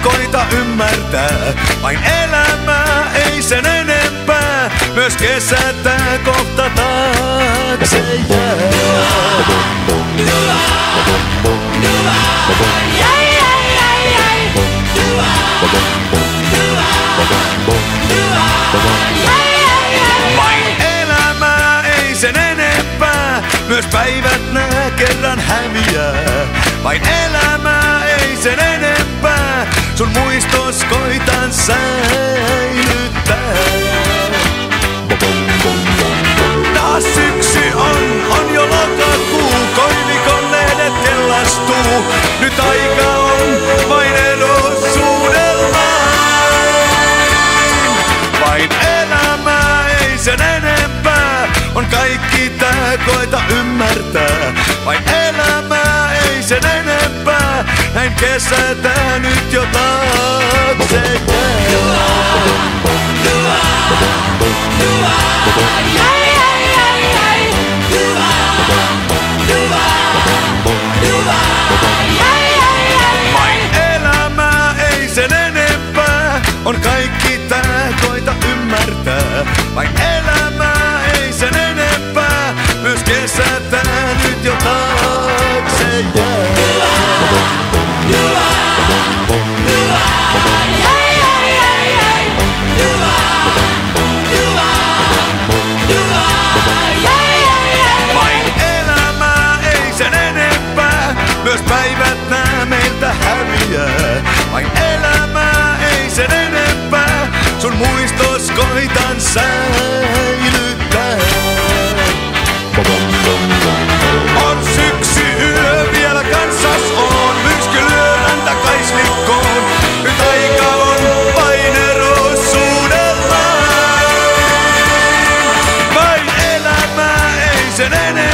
koita ymmärtää. Vain elämää, ei sen enempää. Myös kesät tää kohta taakse jää. Vain elämää, ei sen enempää. Myös päivät nää kerran häviää. Vain elämää, ei sen enempää. Sun muistos koitan säilyttää. Taas syksy on jo lokakuu. Koivikon lehdet kellastuu. Nyt aika on vain elosuudelma. Vain elämää, ei sen enempää. On kaikki tää, koita ymmärtää. Vain elämää, ei sen enempää. Näin kesä tää nyt jo taakse jää. Vain elämää, ei sen enempää. On kaikki tää, koita ymmärtää. Vain elämää, ei sen enempää. Myös kesä tää nyt jo taakse jää. Vain elämää, ei sen enempää. Myös päivät nää meiltä häviää. Vain elämää, ei sen enempää. Sun muistos koitan säilyttää. On syksy yö vielä kanssas on. Myrsky lyö rantakais-likkoon. Nyt aika on vain erosuudellaan. Vain elämää, ei sen enempää.